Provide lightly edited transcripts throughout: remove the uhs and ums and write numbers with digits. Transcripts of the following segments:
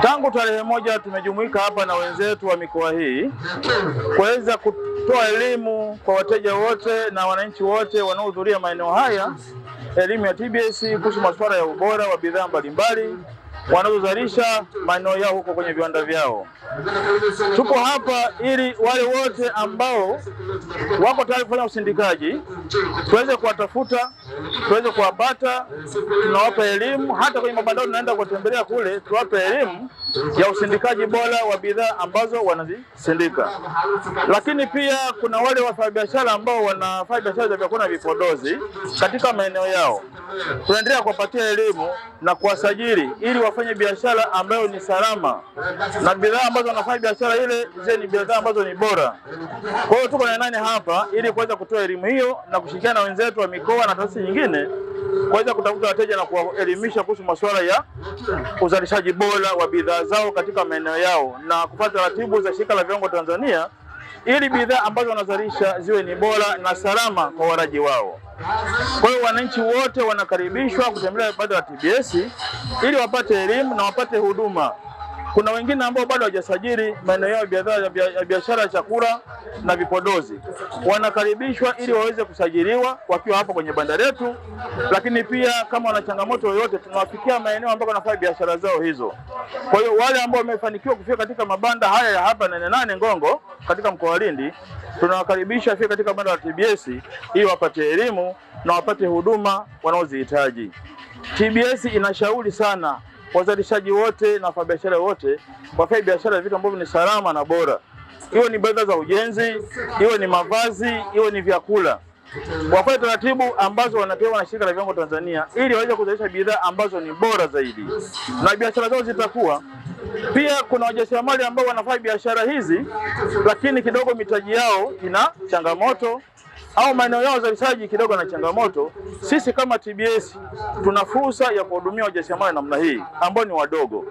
Tangu tarehe 1 tumejumuika hapa na wenzetu wa mikoa hii kuweza kutoa elimu kwa wateja wote na wananchi wote wanaohudhuria maeneo haya, elimu ya TBS kuhusu masuala ya ubora wa bidhaa mbalimbali wanazozalisha maeneo yao huko kwenye viwanda vyao. Tupo hapa ili wale wote ambao wako tayari kufanya usindikaji tuweze kuwatafuta, tuweze kuwapata, tunawapa elimu. Hata kwenye mabanda tunaenda kuwatembelea kule, tuwape elimu ya usindikaji bora wa bidhaa ambazo wanazisindika. Lakini pia kuna wale wafanyabiashara ambao wanafanya biashara za vyakula na vipodozi katika maeneo yao, tunaendelea kuwapatia elimu na kuwasajili ili wafanye biashara ambayo ni salama na bidhaa ambazo wanafanya biashara ile zile ni bidhaa ambazo ni bora. Kwa hiyo tuko na nani hapa ili kuweza kutoa elimu hiyo na kushirikiana na wenzetu wa mikoa na taasisi nyingine kuweza kutafuta wateja na kuwaelimisha kuhusu masuala ya uzalishaji bora wa bidhaa zao katika maeneo yao na kufuata taratibu za Shirika la Viwango Tanzania ili bidhaa ambazo wanazalisha ziwe ni bora na salama kwa walaji wao. Kwa hiyo wananchi wote wanakaribishwa kutembelea banda la TBS ili wapate elimu na wapate huduma. Kuna wengine ambao bado hawajasajili maeneo yao ya biashara ya chakula na vipodozi, wanakaribishwa ili waweze kusajiliwa wakiwa hapa kwenye banda letu. Lakini pia kama wana changamoto yoyote, tunawafikia maeneo ambako wanafanya biashara zao hizo. Kwa hiyo wale ambao wamefanikiwa kufika katika mabanda haya ya hapa 88 Ngongo katika mkoa wa Lindi, tunawakaribisha fika katika banda la TBS ili wapate elimu na wapate huduma wanaozihitaji. TBS inashauri sana wazalishaji wote na wafanyabiashara wote wafanye biashara ya vitu ambavyo ni salama na bora. Iwe ni bidhaa za ujenzi, iwe ni mavazi, iwe ni vyakula. Wafanye taratibu ambazo wanapewa na Shirika la Viwango Tanzania ili waweze kuzalisha bidhaa ambazo ni bora zaidi na biashara zao zitakuwa. Pia kuna wajasiriamali ambao wanafanya biashara hizi lakini kidogo mitaji yao ina changamoto au maeneo yao uzalishaji kidogo na changamoto. Sisi kama TBS tuna fursa ya kuhudumia wajasiriamali namna hii ambao ni wadogo.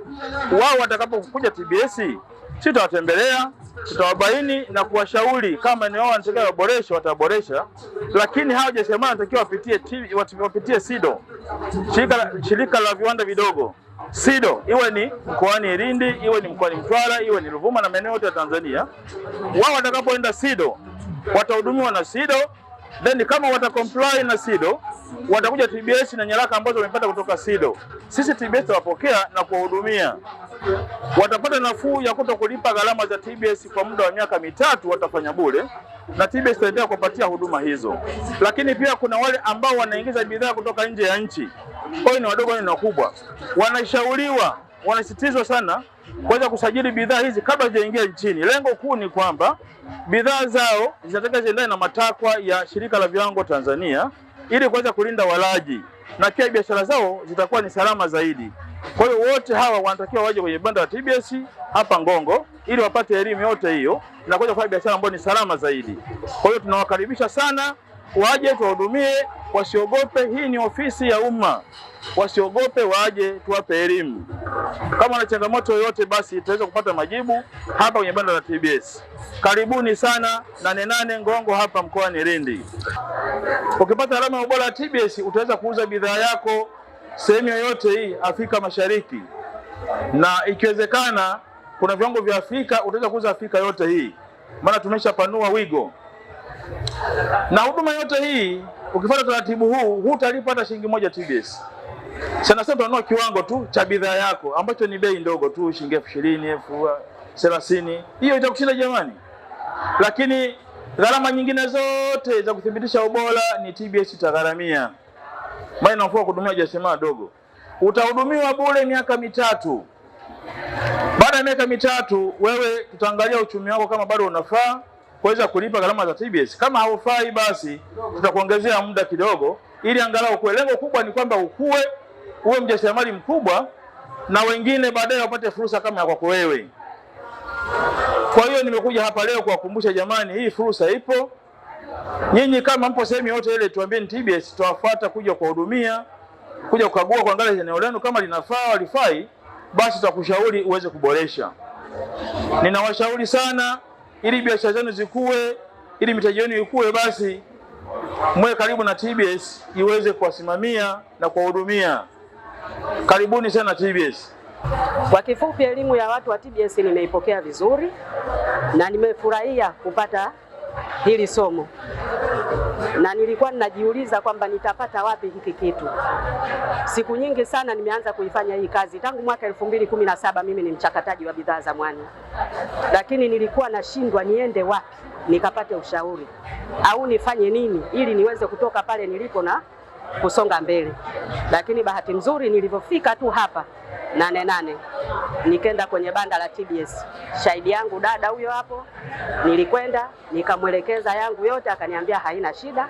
Wao watakapokuja TBS, sisi tutawatembelea, tutawabaini na kuwashauri kama maeneo yao wanataka waboreshe, wataboresha. Lakini hao wajasiriamali wanatakiwa wapitie SIDO, Shirika la Viwanda Vidogo. SIDO iwe ni mkoani Lindi, iwe ni mkoani Mtwara, iwe ni Ruvuma na maeneo yote ya Tanzania. Wao watakapoenda SIDO watahudumiwa na SIDO, then kama watacomply na SIDO watakuja TBS na nyaraka ambazo wamepata kutoka SIDO. Sisi TBS tutawapokea na kuwahudumia. Watapata nafuu ya kutokulipa gharama za TBS kwa muda wa miaka 3, watafanya bure na TBS itaendelea kupatia huduma hizo. Lakini pia kuna wale ambao wanaingiza bidhaa kutoka nje ya nchi, wao ni wadogo na wakubwa, wanashauriwa, wanasisitizwa sana kuweza kusajili bidhaa hizi kabla hajaingia nchini. Lengo kuu ni kwamba bidhaa zao zinatakiwa ziendane na matakwa ya Shirika la Viwango Tanzania ili kuweza kulinda walaji na pia biashara zao zitakuwa ni salama zaidi. Kwa hiyo wote hawa wanatakiwa waje kwenye banda la TBS hapa Ngongo ili wapate elimu yote hiyo na kuweza kufanya biashara ambayo ni salama zaidi. Kwa hiyo tunawakaribisha sana waje tuwahudumie, wasiogope. Hii ni ofisi ya umma, wasiogope, waje tuwape elimu. Kama wana changamoto yoyote, basi tutaweza kupata majibu hapa kwenye banda la TBS. Karibuni sana 88 Ngongo hapa mkoani Lindi. Ukipata alama ya ubora ya TBS utaweza kuuza bidhaa yako sehemu yoyote hii Afrika Mashariki, na ikiwezekana kuna viwango vya Afrika utaweza kuuza Afrika yote hii, maana tumeshapanua wigo. Na huduma yote hii ukifuata taratibu huu hutalipa hata shilingi moja TBS. Sana sana tunanunua kiwango tu cha bidhaa yako ambacho ni bei ndogo tu, shilingi 20,000, 30,000. Hiyo itakushinda jamani. Lakini gharama nyingine zote za kuthibitisha ubora ni TBS itagharamia. Maana nafua kuhudumia wajasiriamali wadogo. Utahudumiwa bure miaka 3. Baada ya miaka 3 wewe tutaangalia uchumi wako kama bado unafaa kuweza kulipa gharama za TBS. Kama haufai, basi tutakuongezea muda kidogo ili angalau ukue. Lengo kubwa ni kwamba ukue, uwe mjasiriamali mkubwa na wengine baadaye wapate fursa kama ya kwako wewe. Kwa hiyo nimekuja hapa leo kuwakumbusha jamani, hii fursa ipo. Nyinyi kama mpo sehemu yote ile, tuambieni TBS, tutawafuata kuja kuwahudumia, kuja kukagua, kuangalia eneo lenu kama linafaa walifai, basi tutakushauri uweze kuboresha. Ninawashauri sana ili biashara zenu zikue, ili mitaji yenu ikue, basi mwe karibu na TBS iweze kuwasimamia na kuwahudumia. Karibuni sana TBS. Kwa kifupi, elimu ya watu wa TBS nimeipokea vizuri na nimefurahia kupata hili somo, na nilikuwa ninajiuliza kwamba nitapata wapi hiki kitu. Siku nyingi sana nimeanza kuifanya hii kazi tangu mwaka 2017. Mimi ni mchakataji wa bidhaa za mwani, lakini nilikuwa nashindwa niende wapi nikapate ushauri au nifanye nini ili niweze kutoka pale nilipo na kusonga mbele. Lakini bahati nzuri nilivyofika tu hapa Nane nikenda kwenye banda la TBS, shahidi yangu dada huyo hapo, nilikwenda nikamwelekeza yangu yote, akaniambia haina shida,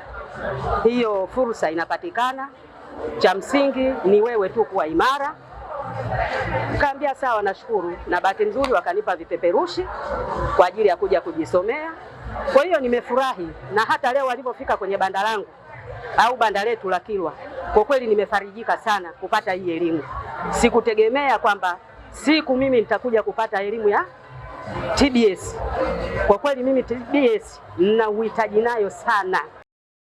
hiyo fursa inapatikana, cha msingi ni wewe tu kuwa imara. Kaambia sawa, nashukuru, na bahati nzuri wakanipa vipeperushi kwa ajili ya kuja kujisomea. Kwa hiyo nimefurahi, na hata leo walipofika kwenye banda langu au banda letu la Kilwa, kwa kweli nimefarijika sana kupata hii elimu. Sikutegemea kwamba siku mimi nitakuja kupata elimu ya TBS. Kwa kweli mimi TBS nina uhitaji nayo sana.